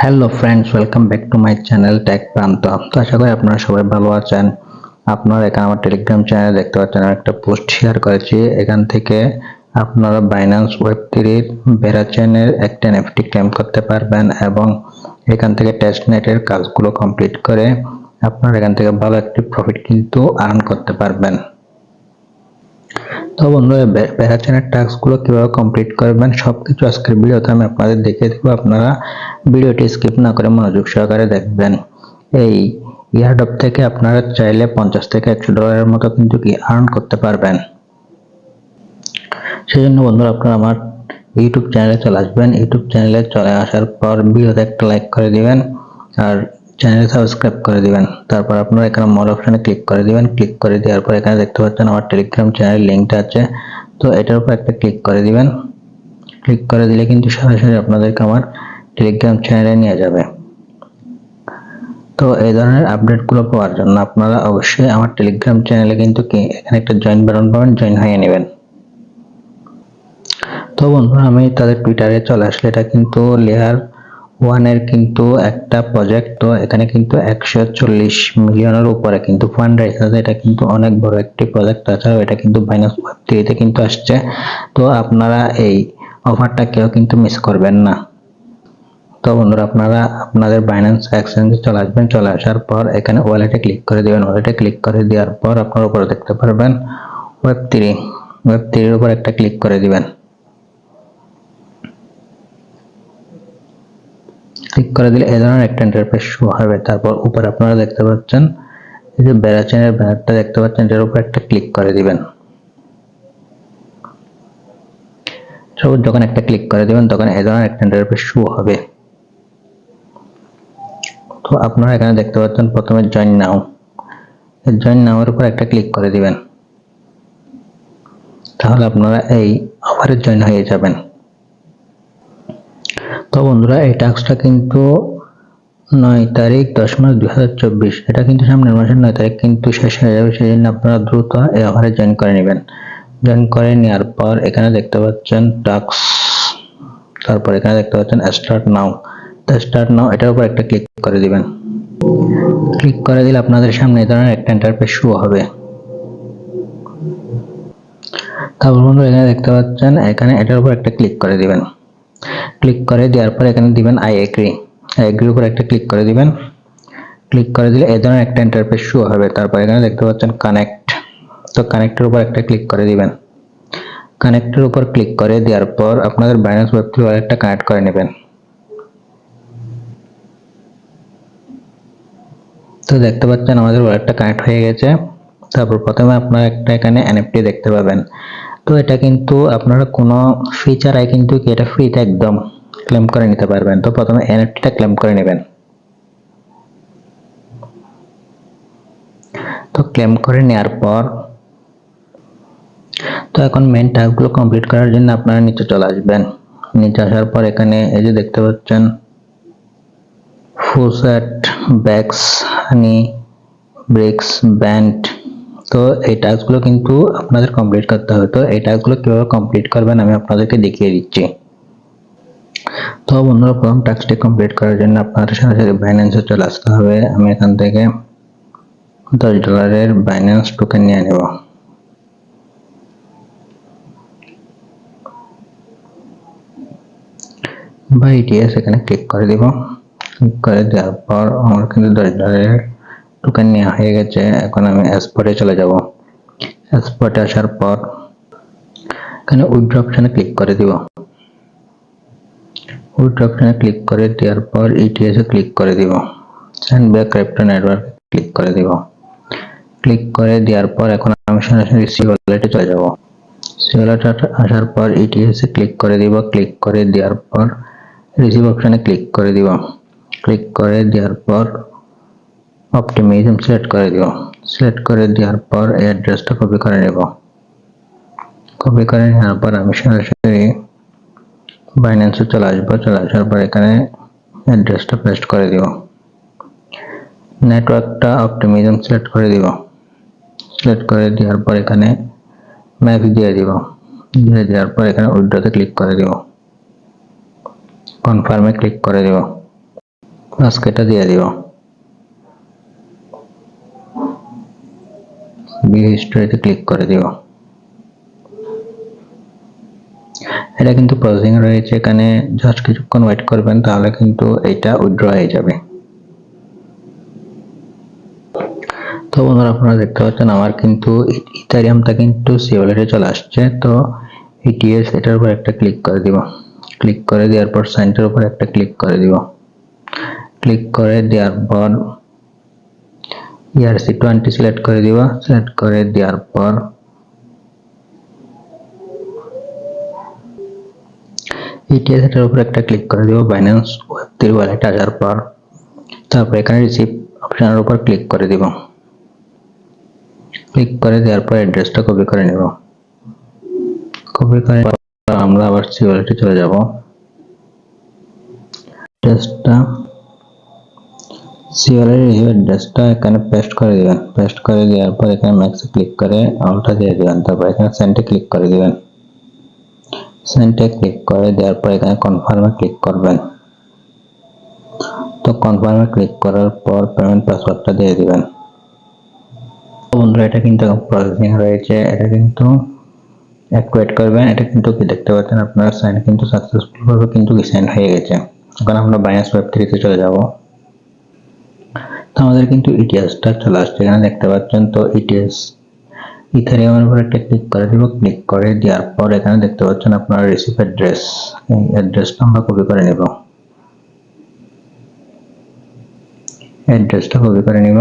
Hello friends, welcome back to my channel tech Pranta. তো আশা করি আপনারা সবাই ভালো আছেন। আপনারা এখানে আমার টেলিগ্রাম চ্যানেলে দেখতে পাচ্ছেন, আমি একটা পোস্ট শেয়ার করেছি। এখান থেকে আপনারা বাইন্যান্স ওয়েব3 ভেরাচেনের একটা এনএফটি ক্লেম করতে পারবেন এবং এখান থেকে টেস্টনেটের কাজগুলো কমপ্লিট করে আপনারা এখান থেকে ভালো একটি প্রফিট কিন্তু আর্ন করতে পারবেন। তো বন্ধুরা, ভেরাচেনের টাস্কগুলো কিভাবে কমপ্লিট করবেন সবকিছু আজকের ভিডিওতে আমি আপনাদের দেখিয়ে দেবো। আপনারা ভিডিওটি স্কিপ না করে মনোযোগ সহকারে দেখবেন। এই ইয়ারড্রপ থেকে আপনারা চাইলে 50 থেকে $100 মতো কিন্তু কি আর্ন করতে পারবেন। সেই জন্য বন্ধুরা, আপনারা আমার ইউটিউব চ্যানেলে চলে আসবেন। ইউটিউব চ্যানেলে চলে আসার পর ভিডিওতে একটা লাইক করে দিবেন আর চ্যানেল সাবস্ক্রাইব করে দিবেন। তারপর আপনারা এখানে মোর অপশনে ক্লিক করে দিবেন। ক্লিক করে দেওয়ার পর এখানে দেখতে পাচ্ছেন আমার টেলিগ্রাম চ্যানেলের লিঙ্কটা আছে, তো এটার উপর একটা ক্লিক করে দিবেন। ক্লিক করে দিলে কিন্তু সরাসরি আপনাদেরকে আমার টেলিগ্রাম চ্যানেলে নিয়ে যাবে। তো এই ধরনের আপডেটগুলো পাওয়ার জন্য আপনারা অবশ্যই আমার টেলিগ্রাম চ্যানেলে কিন্তু কি এখানে একটা জয়েন বাটন পাবেন, জয়েন হয়ে নেবেন। তো বন্ধুরা, আমি তাদের টুইটারে চলে আসলে, এটা কিন্তু লেয়ার 1 এর কিন্তু একটা প্রজেক্ট। তো এখানে কিন্তু 140 মিলিয়নের উপরে কিন্তু ফান্ড রাইজ আছে। এটা কিন্তু অনেক বড় একটি প্রজেক্ট। তাছাড়াও এটা কিন্তু বাইন্যান্স ওয়েব3 তে কিন্তু আসছে। তো আপনারা এই অফারটা কেউ কিন্তু মিস করবেন না। তো বন্ধুরা, আপনারা আপনাদের বাইন্যান্স এক্সচেঞ্জে চলে আসবেন। চলে আসার পর এখানে ওয়ালেটে ক্লিক করে দিবেন। ওয়ালেটে ক্লিক করে দেওয়ার পর আপনার উপরে দেখতে পারবেন ওয়েব3 এর উপর একটা ক্লিক করে দিবেন। ক্লিক করে দিলে এই ধরনের একটা ইন্টারফেস শো হবে। তারপর উপরে আপনারা দেখতে পাচ্ছেন এই যে ভেরাচেনের ব্যানারটা দেখতে পাচ্ছেন, এর উপর একটা ক্লিক করে দিবেন। যখন একটা ক্লিক করে দিবেন তখন এই ধরনের একটা ইন্টারফেস শো হবে। তো আপনারা এখানে দেখতে পাচ্ছেন প্রথমে জয়েন নাও, জয়েন নাও এর উপর একটা ক্লিক করে দিবেন। তাহলে আপনারা এই অফারে জয়েন হয়ে যাবেন। তো বন্ধুরা, এই টাস্কটা কিন্তু 9 তারিখ 10 মাস 2024, এটা কিন্তু সামনের মাসের 9 তারিখ কিন্তু শেষ হয়ে যাবে। সেই জন্য আপনারা দ্রুত এই অফারে জয়েন করে নেবেন। জয়েন করে নেওয়ার পর এখানে দেখতে পাচ্ছেন টাস্ক, তারপর এখানে দেখতে পাচ্ছেন স্টার্ট নাও। তো স্টার্ট নাও এটার উপর একটা ক্লিক করে দিবেন। ক্লিক করে দিলে আপনাদের সামনে এই ধরনের একটা ইন্টারফেস শো হবে। তারপর বন্ধুরা, এখানে দেখতে পাচ্ছেন এখানে এটার উপর একটা ক্লিক করে দিবেন। ক্লিক করে দেওয়ার পর এখানে দিবেন আই এগ্রির উপর একটা ক্লিক করে দিবেন। ক্লিক করে দিলে এই ধরনের একটা ইন্টারফেস শো হবে। তারপর এখানে দেখতে পাচ্ছেন কানেক্ট, তো কানেক্টের উপর একটা ক্লিক করে দিবেন। কানেক্টের উপর ক্লিক করে দেওয়ার পর আপনাদের বাইন্যান্স ওয়েব3 ওয়ালেটটা কানেক্ট করে নেবেন। তো দেখতে পাচ্ছেন আমাদের ওয়ালেটটা কানেক্ট হয়ে গেছে। তারপর প্রথমে আপনারা একটা এখানে এনএফটি দেখতে পাবেন। তো এটা কিন্তু আপনারা কোনো ফি ছাড়াই কিন্তু এটা ফ্রিতে একদম ক্লেম করে নিতে পারবেন। তো প্রথমে এনএফটিটা ক্লেম করে নেবেন। তো ক্লেম করে নেওয়ার পর তো এখন মেইন টাস্কগুলো কমপ্লিট করার জন্য আপনারা নিচে চলে আসবেন। নিচে আসার পর এখানে এই যে দেখতে পাচ্ছেন ফুসেট, ব্যাক্স, হানি, ব্রিক্স, ব্যান্ড। তো এই টাস্কগুলো কিন্তু আপনাদের কমপ্লিট করতে হবে। তো এই টাস্কগুলো কিভাবে কমপ্লিট করবেন আমি আপনাদেরকে দেখিয়ে দিচ্ছি। তো বন্ধুরা, প্রথম টাস্কটি কমপ্লিট করার জন্য আপনাদের সরাসরি বাইন্যান্সে চলে আসতে হবে। আমি এখান থেকে $10 বাইন্যান্স টোকেন নিয়ে নেব। বা ইটিএস এখানে ক্লিক করে দিব। ক্লিক করে দেওয়ার পর আমার কিন্তু $10 টোকেন নেওয়া হয়ে গেছে। এখন আমি স্পটে চলে যাব। স্পটে আসার পর এখানে উইথড্র অপশনে ক্লিক করে দিব। উইথড্র অপশনে ক্লিক করে দেওয়ার পর ইটিএস এ ক্লিক করে দিব। Send back crypto network click করে দিব। ক্লিক করে দেওয়ার পর এখন আমি সরাসরি সি ওয়ালেটে চলে যাব। সি ওয়ালেটে আসার পর ইটিএস এ ক্লিক করে দিব। ক্লিক করে দেওয়ার পর রিসিভ অপশনে ক্লিক করে দিব। ক্লিক করে দেওয়ার পর অপটিমিজম সিলেক্ট করে দিব। সিলেক্ট করে দেওয়ার পর এই অ্যাড্রেসটা কপি করে নেব। কপি করে নেওয়ার পর আমি সরাসরি বাইন্যান্সে চলে আসবো। চলে আসার পর এখানে অ্যাড্রেসটা পেস্ট করে দিব। নেটওয়ার্কটা অপটিমিজম সিলেক্ট করে দিব। সিলেক্ট করে দেওয়ার পর এখানে ম্যাক্স দিয়ে দিব। দিয়ে দেওয়ার পর এখানে উইথড্রতে ক্লিক করে দিব। কনফার্মে ক্লিক করে দিব। আজকেটা দিয়ে দিব, ভিউ হিস্টরিতে ক্লিক করে দিব। এটা কিন্তু প্রসেসিং রয়েছে, এখানে জাস্ট কিছুক্ষণ ওয়েট করবেন, তাহলে কিন্তু এটা উইথড্র হয়ে যাবে। তো বন্ধুরা আপনারা দেখতে পাচ্ছেন আমার কিন্তু ইথারিয়ামটা কিন্তু সি ওয়ালেটে চলে আসছে। তো ইটিএস এটার উপর একটা ক্লিক করে দিব, ক্লিক করে দেওয়ার পর সাইনটার উপর একটা ক্লিক করে দিব, ক্লিক করে দেওয়ার পর ERC20 সিলেক্ট করে দিব, সিলেক্ট করে দেওয়ার পর ইটিএস এটার উপর একটা ক্লিক করে দিব। বাইন্যান্স ওয়েব3 ওয়ালেটে আসার পর তারপর এখানে রিসিভ অপশনের উপর ক্লিক করে দিব, ক্লিক করে দেওয়ার পর অ্যাড্রেসটা কপি করে নেব, কপি করে আমরা আবার সি ওয়ালেটে চলে যাব। অ্যাড্রেসটা সি ওয়ালেটের অ্যাড্রেসটা এখানে পেস্ট করে দিবেন, পেস্ট করে দেওয়ার পর এখানে ম্যাক্সে ক্লিক করে অলটা দিয়ে দিবেন, তারপর এখানে সেন্ডে ক্লিক করে দিবেন, সেন্ডে ক্লিক করে দেওয়ার পর এখানে কনফার্মে ক্লিক করবেন। তো কনফার্মে ক্লিক করার পর পেমেন্ট পাসওয়ার্ডটা দিয়ে দিবেন। বন্ধুরা এটা কিন্তু প্রসেসিং রয়েছে, এটা কিন্তু একটু ওয়েট করবেন। এটা কিন্তু কি দেখতে পাচ্ছেন আপনার সাইন কিন্তু সাকসেসফুল ভাবে কিন্তু সাইন হয়ে গেছে। এখন আমরা বাইন্যান্স ওয়েব3 তে চলে যাব। তো আমাদের কিন্তু ইটিএসটা চলে আসছে, এখানে দেখতে পাচ্ছেন। তো ইটিএস ইথারিয়ামের উপর একটা ক্লিক করে দিব, ক্লিক করে দেওয়ার পর এখানে দেখতে পাচ্ছেন আপনার রিসিভ অ্যাড্রেস, এই অ্যাড্রেসটা আমরা কপি করে নেব, অ্যাড্রেসটা কপি করে নিব।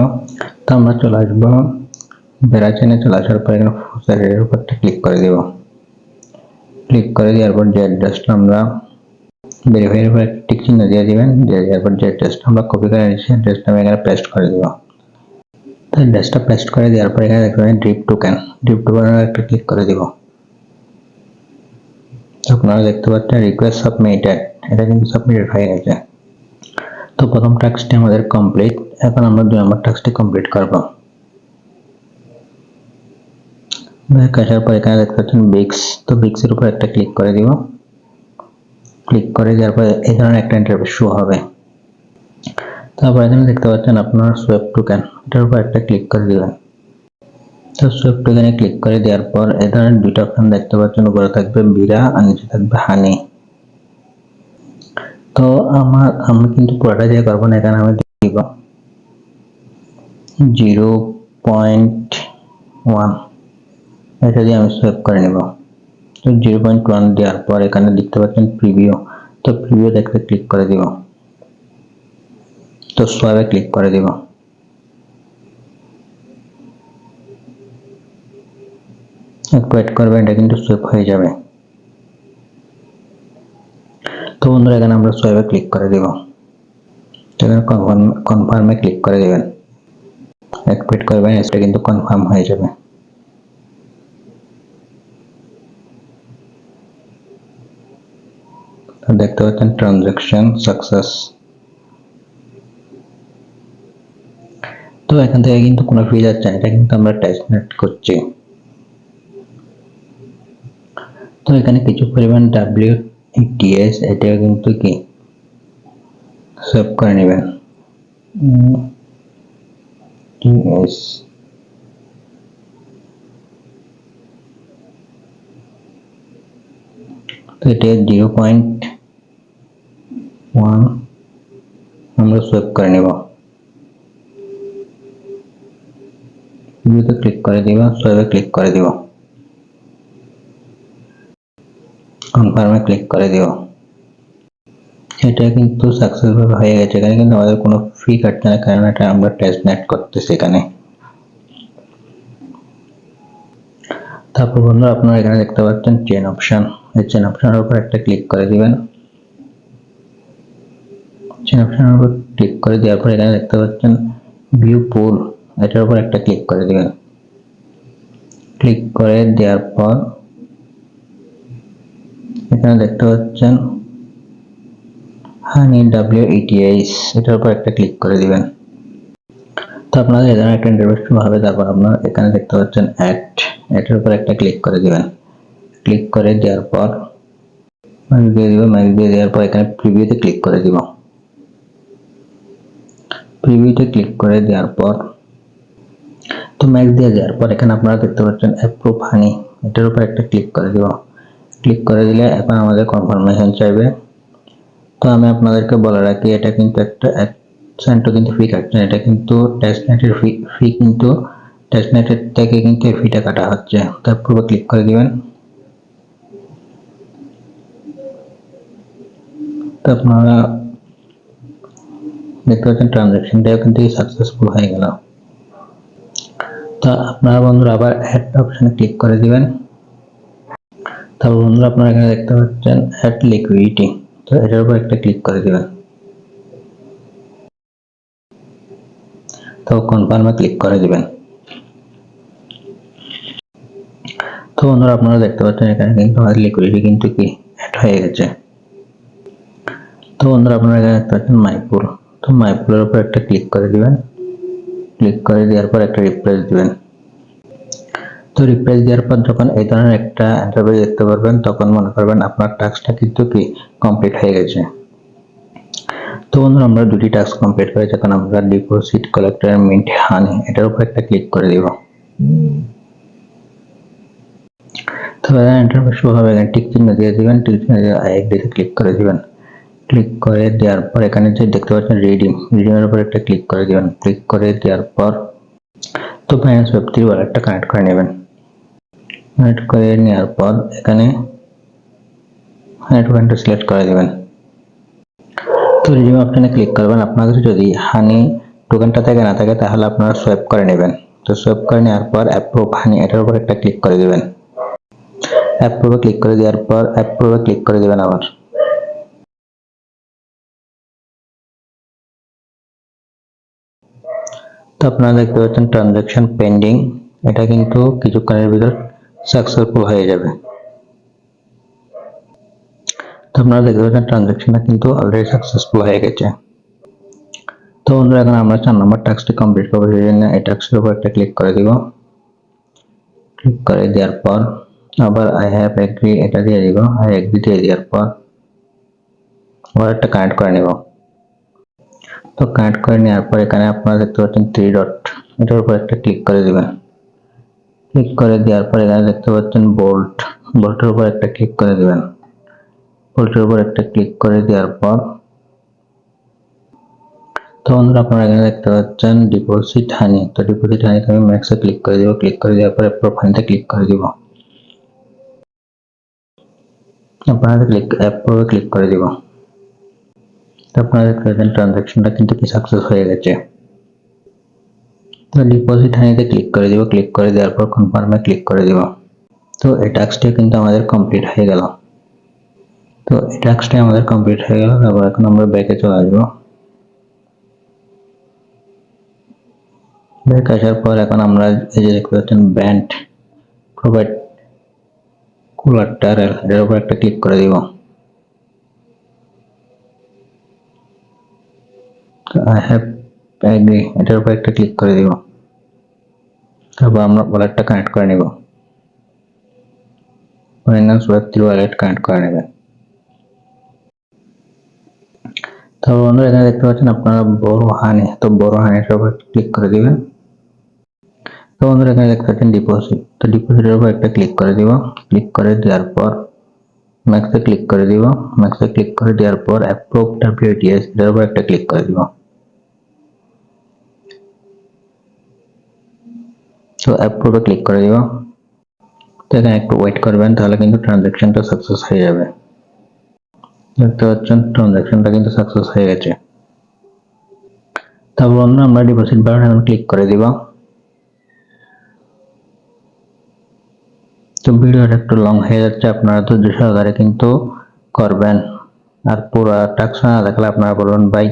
তো আমরা চলে আসবো ভেরাচেনে, চলে আসার পর এখানে ফুচারের উপর ক্লিক করে দিব, ক্লিক করে দেওয়ার পর যে অ্যাড্রেসটা আমরা ভেরিফাইয়ের উপর একটা টিক চিহ্ন দিয়ে দিবেন, দিয়ে দেওয়ার পর যে অ্যাড্রেসটা আমরা কপি করে নিয়েছি অ্যাড্রেসটা আমি এখানে পেস্ট করে দিব। তো অ্যাড্রেসটা পেস্ট করে দেওয়ার পর এখানে দেখবেন ড্রিপ টোকেন, ড্রিপ টোকেনের একটা ক্লিক করে দিব। আপনারা দেখতে পাচ্ছেন রিকোয়েস্ট সাবমিটেড, এটা কিন্তু সাবমিটেড হয়ে গেছে। তো প্রথম টাস্কটি আমাদের কমপ্লিট, এখন আমরা 2 নম্বর টাস্কটি কমপ্লিট করব। ব্যাক আসার পর এখানে দেখতে পাচ্ছেন বিক্স, তো বিক্স এর উপর একটা ক্লিক করে দিব, ক্লিক করে দেওয়ার পর এই ধরনের একটা ইন্টারফেস শো হবে। তারপর এখানে দেখতে পাচ্ছেন আপনার সোয়েপ টোকেন, এটার উপর একটা ক্লিক করে দিবেন। তো সোয়েপ টোকেনে ক্লিক করে দেওয়ার পর এই ধরনের দুটো অপশন দেখতে পাচ্ছেন, উপরে থাকবে বিরা আর নিচে থাকবে হানি। তো আমি কিন্তু পুরোটা দিয়ে করবো না, এখানে আমি দিব 0.1, এটা দিয়ে আমি সোয়েপ করে নেব। তো 0.1 দেওয়ার পর এখানে দেখতে পাচ্ছেন প্রিভিউ, তো প্রিভিউ দেখতে ক্লিক করে দিব, তো সোয়াবে ক্লিক করে দিব। একটু ওয়েট করবেন, এটা কিন্তু সোয়েপ হয়ে যাবে। তো বন্ধুরা এখানে আমরা সোয়াবে ক্লিক করে দিব, এখানে কনফার্মে ক্লিক করে দিবেন, একটু ওয়েট করবেন, এটা কিন্তু কনফার্ম হয়ে যাবে। তো দেখতে পাচ্ছেন ট্রানজাকশন সাকসেস। তো এখান থেকে কিন্তু কোনো ফি যাচ্ছে না, এটা কিন্তু আমরা টেস্টনেট করছি। তো এখানে কিছু পরিমাণ WETS এটাও কিন্তু কি সেভ করে নেবেন। TS তো এটা 0.1 আমরা সেভ করে নেব, ভিডিওতে ক্লিক করে দিব, সেভে ক্লিক করে দিব, কনফার্মে ক্লিক করে দিব। এটা কিন্তু সাকসেসফুল হয়ে গেছে, এখানে কিন্তু আমাদের কোনো ফি কাটছে না, কারণ এটা আমরা টেস্টনেট করতেছি এখানে। তারপর বন্ধুরা আপনারা এখানে দেখতে পাচ্ছেন চেন অপশন, এই চেন অপশনের উপর একটা ক্লিক করে দিবেন, চেন অপশনের উপর ক্লিক করে দেওয়ার পর এখানে দেখতে পাচ্ছেন ভিউ পুল, এটার উপর একটা ক্লিক করে দিবেন, ক্লিক করে দেওয়ার পর এখানে দেখতে পাচ্ছেন হানি WETS, এটার উপর একটা ক্লিক করে দিবেন। তো আপনাদের এখানে একটা ইন্টারফেস হবে। তারপর আপনারা এখানে দেখতে পাচ্ছেন অ্যাড, এটার উপর একটা ক্লিক করে দিবেন, ক্লিক করে দেওয়ার পর ম্যাক দিয়ে দিব, ম্যাক দিয়ে দেওয়ার পর এখানে প্রিভিউতে ক্লিক করে দিব। প্রিভিউতে ক্লিক করে দেওয়ার পর তো ম্যাক্স দিয়ে দেওয়ার পর এখানে আপনারা দেখতে পাচ্ছেন অ্যাপ্রুভ হানি, এটার উপর একটা ক্লিক করে দিব। ক্লিক করে দিলে এখন আমাদের কনফার্মেশন চাইবে। তো আমি আপনাদেরকে বলে রাখি এটা কিন্তু একটা সেন্টও কিন্তু ফি কাটছেন, এটা কিন্তু টেস্টনেটের ফি কিন্তু টেস্টনেটের থেকে কিন্তু এই ফিটা কাটা হচ্ছে। তো অ্যাপ্রুভে ক্লিক করে দিবেন। তো আপনারা দেখতে পাচ্ছেন ট্রানজাকশনটাও কিন্তু সাকসেসফুল হয়ে গেল। তো আপনারা বন্ধুরা আবার অ্যাড অপশনে ক্লিক করে দিবেন। তারপর বন্ধুরা আপনারা এখানে দেখতে পাচ্ছেন অ্যাড লিকুইডিটি, তো এটার উপর একটা ক্লিক করে দিবেন। তো কনফার্মে ক্লিক করে দিবেন। তো বন্ধুরা আপনারা দেখতে পাচ্ছেন এখানে কিন্তু আমাদের লিকুইডিটি কিন্তু কি অ্যাড হয়ে গেছে। তো বন্ধুরা আপনারা এখানে দেখতে পাচ্ছেন মাইপুল, তো মাইপুলের উপর একটা ক্লিক করে দিবেন। ক্লিক করে দেওয়ার পর একটা রিফ্রেশ দিবেন। তো রিফ্রেশ দেওয়ার পর যখন এই ধরনের একটা ইন্টারফেস দেখতে পারবেন তখন মনে করবেন আপনার টাস্কটা কিন্তু কি কমপ্লিট হয়ে গেছে। তো বন্ধুরা আমরা দুটি টাস্ক কমপ্লিট করেছি, এখন আমরা ডিপোজিট কালেক্টর মিন্ট হানি এটার উপর একটা ক্লিক করে দিব। তো ইন্টারফেস শো হবে, এখানে টিক চিহ্ন দিয়ে দিবেন, টিক চিহ্ন দিয়ে আই এগ্রি তে ক্লিক করে দিবেন। ক্লিক করে দেওয়ার পর এখানে যে দেখতে পাচ্ছেন রিডিমের উপর একটা ক্লিক করে দিবেন। ক্লিক করে দেওয়ার পর তো ফাইন্যান্স ওয়েব 3 ওয়ালেটটা কানেক্ট করে নেবেন। কানেক্ট করে নেওয়ার পর এখানে টোকেনটা সিলেক্ট করে দিবেন। তো রিডিম অপশনে ক্লিক করবেন। আপনাদের যদি হানি টোকেনটা থেকে না থাকে তাহলে আপনারা সোয়াইপ করে নেবেন। তো সোয়াইপ করে নেওয়ার পর অ্যাপ্রুভ হানি এটার উপর একটা ক্লিক করে দিবেন। অ্যাপ্রুভে ক্লিক করে দেওয়ার পর অ্যাপ্রুভে ক্লিক করে দিবেন আবার। তো আপনারা দেখতে পাচ্ছেন ট্রানজাকশন পেন্ডিং, এটা কিন্তু কিছুক্ষণের ভিতর সাকসেসফুল হয়ে যাবে। তো আপনারা দেখতে পাচ্ছেন ট্রানজাকশনটা কিন্তু অলরেডি সাকসেসফুল হয়ে গেছে। তো বন্ধুরা এখন আমরা 4 নম্বর টাস্কটি কমপ্লিট করবো, সেই জন্য এই টাস্কের উপর একটা ক্লিক করে দিব। ক্লিক করে দেওয়ার পর আবার আই হ্যাভ এগ্রি এটা দিয়ে দিব। আই এগ্রি দিয়ে দেওয়ার পর আবার একটা কানেক্ট করে নেব। তো কানেক্ট করে নেওয়ার পর এখানে আপনারা দেখতে পাচ্ছেন 3 ডট, এটার উপর একটা ক্লিক করে দিবেন। ক্লিক করে দেওয়ার পর এখানে দেখতে পাচ্ছেন বোল্টের উপর একটা ক্লিক করে দিবেন। বোল্টের উপর একটা ক্লিক করে দেওয়ার পর তো বন্ধুরা আপনারা এখানে দেখতে পাচ্ছেন ডিপোজিট হানি, তো ডিপোজিট হানিতে আমি ম্যাক্সে ক্লিক করে দিব। ক্লিক করে দেওয়ার পরে প্রোফাইলটা ক্লিক করে দিব। আপনারা অ্যাপ্রুভে ক্লিক করে দিব। তো আপনারা দেখতে পাচ্ছেন ট্রানজাকশনটা কিন্তু কি সাকসেস হয়ে গেছে। তো ডিপোজিট হানিতে ক্লিক করে দিব। ক্লিক করে দেওয়ার পর কনফার্মে ক্লিক করে দিব। তো এই টাস্কটি কিন্তু আমাদের কমপ্লিট হয়ে গেল। তো এই টাস্কটি আমাদের কমপ্লিট হয়ে গেল। তারপর এখন আমরা ব্যাকে চলে আসবো। ব্যাক আসার পর এখন আমরা এই যে দেখতে পাচ্ছেন ব্যান্ড প্রোভাইড কোলাটারাল এর উপর একটা ক্লিক করে দিব। আই হ্যাভ এগ্রি এটার উপর একটা ক্লিক করে দিব। তারপর আমরা ওয়ালেটটা কানেক্ট করে নিব। ফাইন্যান্স ওয়েব 3 ওয়ালেট কানেক্ট করে নেবেন। তো বন্ধুরা এখানে দেখতে পাচ্ছেন আপনারা বড় হানি, তো বড় হানির উপর ক্লিক করে দিবেন। তো বন্ধুরা এখানে দেখতে পাচ্ছেন ডিপোজিট, তো ডিপোজিটের উপর একটা ক্লিক করে দিব। ক্লিক করে দেওয়ার পর ম্যাক্সে ক্লিক করে দিব। ম্যাক্সে ক্লিক করে দেওয়ার পর অ্যাপ্রুভ ডব্লিউটিএস এর উপর একটা ক্লিক করে দিব। তো অ্যাপ্রুভে ক্লিক করে দিব। তো এখানে একটু ওয়েট করবেন, তাহলে কিন্তু ট্রানজাকশনটা সাকসেস হয়ে যাবে। দেখতে পাচ্ছেন ট্রানজাকশনটা কিন্তু সাকসেস হয়ে গেছে। তারপর আমরা ডিপোজিট বাটন এখন ক্লিক করে দিব। তো ভিডিওটা একটু লং হয়ে যাচ্ছে, আপনারা ধৈর্য সহকারে কিন্তু করবেন। আর পুরো টাস্ক না দেখলে আপনারা বলবেন ভাই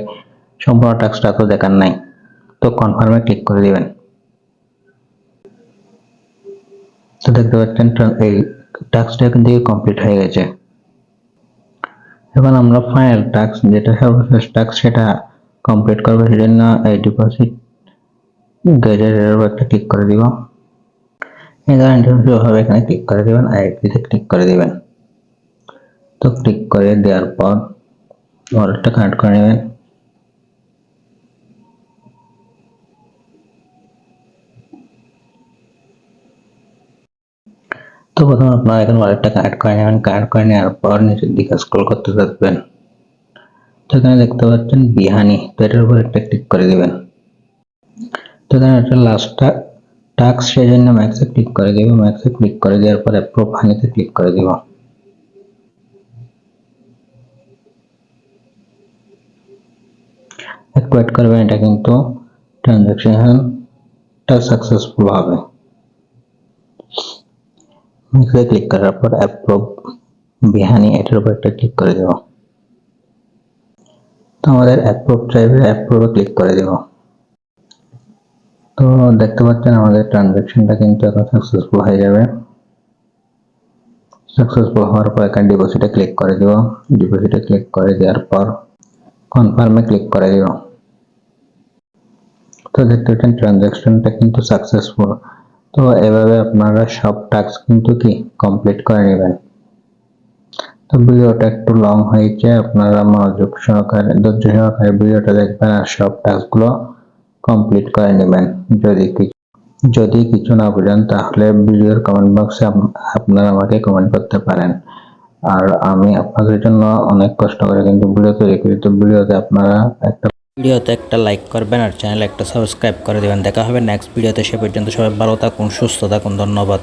সম্পূর্ণ টাস্কটা তো দেখার নাই। তো কনফার্মে ক্লিক করে দিবেন। তো দেখতে পাচ্ছেন এই টাস্কটা কিন্তু কমপ্লিট হয়ে গেছে। এখন আমরা ফাইনাল টাস্ক যেটা সর্বশেষ টাস্ক সেটা কমপ্লিট করবো, সেজন্য এই ডিপোজিট গেজেটের উপর একটা ক্লিক করে দিব। এখানে ইন্টারভিউ হবে, এখানে ক্লিক করে দিবেন। আইপিতে ক্লিক করে দিবেন। তো ক্লিক করে দেওয়ার পর ওয়ালেটটা কানেক্ট করে নেবেন। প্রথমে আপনারা এখানে ওয়ালেটটা কানেক্ট করে নেবেন। কানেক্ট করে নেওয়ার পর নিচের দিকে স্ক্রল করতে থাকবেন। তো এখানে দেখতে পাচ্ছেন বিহানি, তো এটার উপর একটা ক্লিক করে দিবেন। তো এখানে একটা লাস্টটা টাস্ক, সেই জন্য ম্যাক্সে ক্লিক করে দিব। ম্যাক্সে ক্লিক করে দেওয়ার পর অ্যাপ্রুভ হানিতে ক্লিক করে দিব। একটু ওয়েট করবেন, এটা কিন্তু ট্রানজাকশনটা সাকসেসফুল হবে। ম্যাক্সে ক্লিক করার পর অ্যাপ্রুভ বিহানি, এটার উপর একটা ক্লিক করে দেব। তো আমাদের অ্যাপ্রুভ চাইবে, অ্যাপ্রুভে ক্লিক করে দেব। তো দেখতে পাচ্ছেন আমাদের ট্রানজাকশনটা কিন্তু এখন সাকসেসফুল হয়ে যাবে। সাকসেসফুল হওয়ার পর এখানে ডিপোজিটে ক্লিক করে দিব। ডিপোজিটে ক্লিক করে দেওয়ার পর কনফার্মে ক্লিক করে দিব। তো দেখতে পাচ্ছেন ট্রানজাকশনটা কিন্তু সাকসেসফুল। তো এভাবে আপনারা সব টাস্ক কিন্তু কি কমপ্লিট করে নেবেন। তো ভিডিওটা একটু লং হয়েছে, আপনারা মনোযোগ সহকারে ধৈর্য সহকারে ভিডিওটা দেখবেন আর সব টাস্কগুলো কমপ্লিট করে নেবেন। যদি কিছু না বুঝেন তাহলে ভিডিওর কমেন্ট বক্সে আপনারা আমাকে কমেন্ট করতে পারেন। আর আমি আপনাদের জন্য অনেক কষ্ট করে কিন্তু ভিডিও তৈরি করি। তো ভিডিওতে একটা লাইক করবেন আর চ্যানেলে একটা সাবস্ক্রাইব করে দেবেন। দেখা হবে নেক্সট ভিডিওতে। সে পর্যন্ত সবাই ভালো থাকুন, সুস্থ থাকুন। ধন্যবাদ।